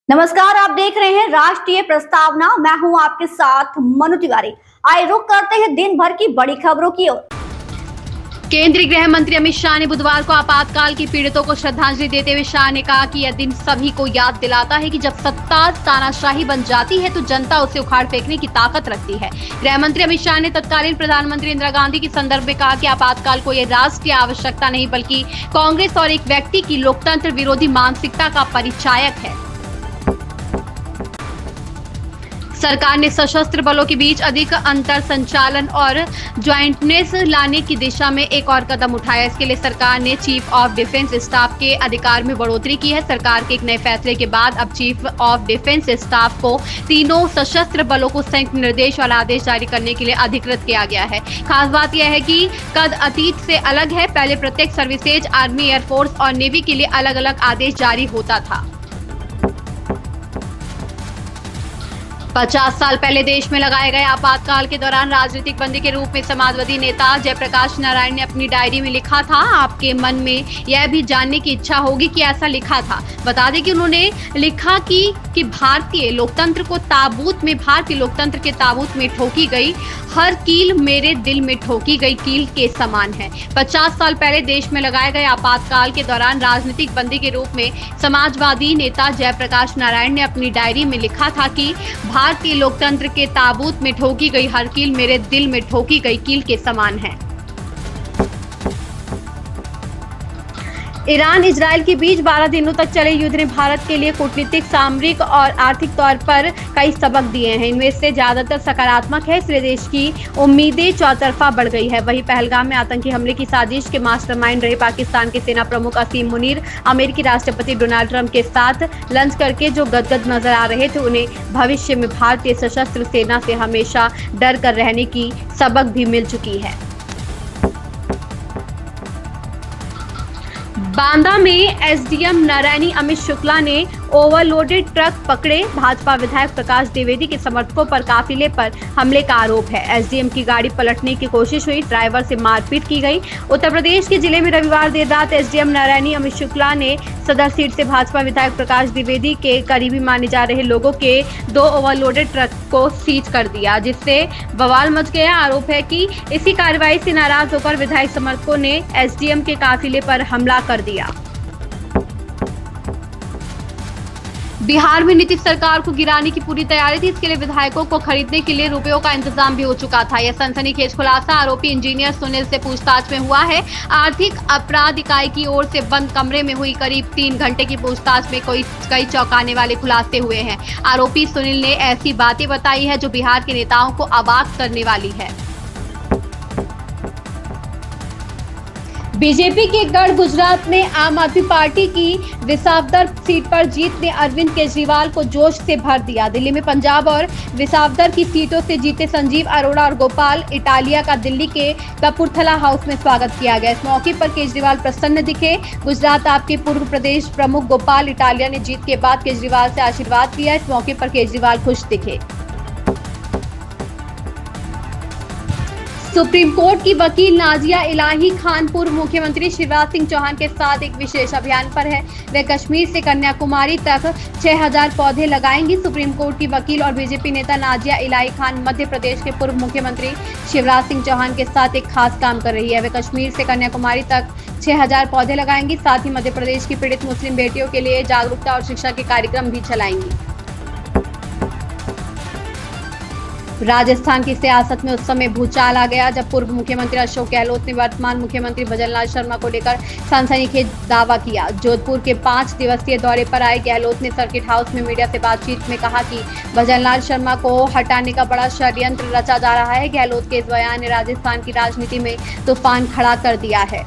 नमस्कार, आप देख रहे हैं राष्ट्रीय प्रस्तावना। मैं हूं आपके साथ मनु तिवारी। आइए रुक करते हैं दिन भर की बड़ी खबरों की ओर। केंद्रीय गृह मंत्री अमित शाह ने बुधवार को आपातकाल के पीड़ितों को श्रद्धांजलि देते हुए शाह ने कहा कि यह दिन सभी को याद दिलाता है कि जब सत्ता तानाशाही बन जाती है तो जनता उसे उखाड़ फेंकने की ताकत रखती है। गृह मंत्री अमित शाह ने तत्कालीन प्रधानमंत्री इंदिरा गांधी के संदर्भ में कहा कि आपातकाल को यह राष्ट्रीय आवश्यकता नहीं बल्कि कांग्रेस और एक व्यक्ति की लोकतंत्र विरोधी मानसिकता का परिचायक है। सरकार ने सशस्त्र बलों के बीच अधिक अंतर संचालन और ज्वाइंटनेस लाने की दिशा में एक और कदम उठाया। इसके लिए सरकार ने चीफ ऑफ डिफेंस स्टाफ के अधिकार में बढ़ोतरी की है। सरकार के एक नए फैसले के बाद अब चीफ ऑफ डिफेंस स्टाफ को तीनों सशस्त्र बलों को संयुक्त निर्देश और आदेश जारी करने के लिए अधिकृत किया गया है। खास बात यह है कि कद अतीत से अलग है। पहले प्रत्येक सर्विसेज, आर्मी, एयरफोर्स और नेवी के लिए अलग अलग आदेश जारी होता था। 50 साल पहले देश में लगाए गए आपातकाल के दौरान राजनीतिक बंदी के रूप में समाजवादी नेता जयप्रकाश नारायण ने अपनी डायरी में लिखा था, आपके मन में यह भी जानने की इच्छा होगी कि ऐसा लिखा था। बता दें कि उन्होंने लिखा कि भारतीय लोकतंत्र के ताबूत में ठोकी गई हर कील मेरे दिल में ठोकी गई कील के समान है। 50 साल पहले देश में लगाए गए आपातकाल के दौरान राजनीतिक बंदी के रूप में समाजवादी नेता जयप्रकाश नारायण ने अपनी डायरी में लिखा था कि भारतीय लोकतंत्र के ताबूत में ठोकी गई हर कील मेरे दिल में ठोकी गई कील के समान है। ईरान इजराइल के बीच 12 दिनों तक चले युद्ध ने भारत के लिए कूटनीतिक, सामरिक और आर्थिक तौर पर कई सबक दिए हैं। इनमें से ज्यादातर सकारात्मक है, इसलिए देश की उम्मीदें चौतरफा बढ़ गई है। वहीं पहलगाम में आतंकी हमले की साजिश के मास्टरमाइंड रहे पाकिस्तान के सेना प्रमुख असीम मुनीर अमेरिकी राष्ट्रपति डोनाल्ड ट्रंप के साथ लंच करके जो गदगद नजर आ रहे थे, उन्हें भविष्य में भारतीय सशस्त्र सेना से हमेशा डर कर रहने की सबक भी मिल चुकी है। बांदा में एसडीएम नारायणी अमित शुक्ला ने ओवरलोडेड ट्रक पकड़े। भाजपा विधायक प्रकाश द्विवेदी के समर्थकों पर काफिले पर हमले का आरोप है। एसडीएम की गाड़ी पलटने की कोशिश हुई, ड्राइवर से मारपीट की गई। उत्तर प्रदेश के जिले में रविवार देर रात एसडीएम नारायणी अमित शुक्ला ने सदर सीट से भाजपा विधायक प्रकाश द्विवेदी के करीबी माने जा रहे लोगों के 2 ओवरलोडेड ट्रक को सीज कर दिया, जिससे बवाल मच गया। आरोप है कि इसी कार्रवाई से नाराज होकर विधायक समर्थकों ने एसडीएम के काफिले पर हमला कर दिया। बिहार में नीतीश सरकार को गिराने की पूरी तैयारी थी। इसके लिए विधायकों को खरीदने के लिए रुपयों का इंतजाम भी हो चुका था। यह सनसनीखेज खुलासा आरोपी इंजीनियर सुनील से पूछताछ में हुआ है। आर्थिक अपराध इकाई की ओर से बंद कमरे में हुई करीब 3 घंटे की पूछताछ में कई चौंकाने वाले खुलासे हुए हैं। आरोपी सुनील ने ऐसी बातें बताई है जो बिहार के नेताओं को अवाक करने वाली है। बीजेपी के गढ़ गुजरात में आम आदमी पार्टी की विसावदर सीट पर जीत ने अरविंद केजरीवाल को जोश से भर दिया। दिल्ली में पंजाब और विसावदर की सीटों से जीते संजीव अरोड़ा और गोपाल इटालिया का दिल्ली के कपूरथला हाउस में स्वागत किया गया। इस मौके पर केजरीवाल प्रसन्न दिखे। गुजरात आप के पूर्व प्रदेश प्रमुख गोपाल इटालिया ने जीत के बाद केजरीवाल से आशीर्वाद लिया। इस मौके पर केजरीवाल खुश दिखे। सुप्रीम कोर्ट की वकील नाजिया इलाही खान पूर्व मुख्यमंत्री शिवराज सिंह चौहान के साथ एक विशेष अभियान पर है। वे कश्मीर से कन्याकुमारी तक 6000 पौधे लगाएंगी। सुप्रीम कोर्ट की वकील और बीजेपी नेता नाजिया इलाही खान मध्य प्रदेश के पूर्व मुख्यमंत्री शिवराज सिंह चौहान के साथ एक खास काम कर रही है। वे कश्मीर से कन्याकुमारी तक 6000 पौधे लगाएंगी। साथ ही मध्य प्रदेश की पीड़ित मुस्लिम बेटियों के लिए जागरूकता और शिक्षा के कार्यक्रम भी चलाएंगी। राजस्थान की सियासत में उस समय भूचाल आ गया जब पूर्व मुख्यमंत्री अशोक गहलोत ने वर्तमान मुख्यमंत्री भजनलाल शर्मा को लेकर सनसनीखेज दावा किया। जोधपुर के 5 दिवसीय दौरे पर आए गहलोत ने सर्किट हाउस में मीडिया से बातचीत में कहा कि भजनलाल शर्मा को हटाने का बड़ा षड्यंत्र रचा जा रहा है। गहलोत के इस बयान ने राजस्थान की राजनीति में तूफान खड़ा कर दिया है।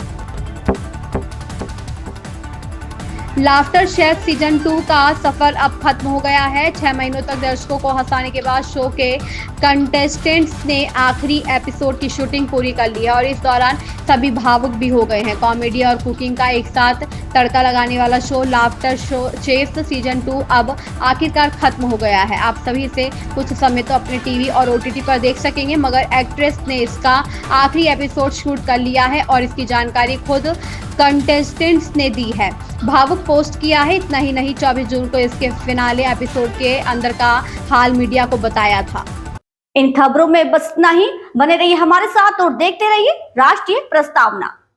लाफ्टर शेफ सीजन 2 का सफर अब खत्म हो गया है। 6 महीनों तक दर्शकों को हंसाने के बाद शो के कंटेस्टेंट्स ने आखिरी एपिसोड की शूटिंग पूरी कर ली है और इस दौरान सभी भावुक भी हो गए हैं। कॉमेडी और कुकिंग का एक साथ तड़का लगाने वाला शो लाफ्टर शेफ सीजन 2 अब आखिरकार खत्म हो गया है। आप सभी इसे कुछ समय तो अपने टीवी और ओटीटी पर देख सकेंगे, मगर एक्ट्रेस ने इसका आखिरी एपिसोड शूट कर लिया है और इसकी जानकारी खुद कंटेस्टेंट्स ने दी है। भावुक पोस्ट किया है। इतना ही नहीं, 24 जून को इसके फिनाले एपिसोड के अंदर का हाल मीडिया को बताया था। इन खबरों में बस इतना ही। बने रहिए हमारे साथ और देखते रहिए राष्ट्रीय प्रस्तावना।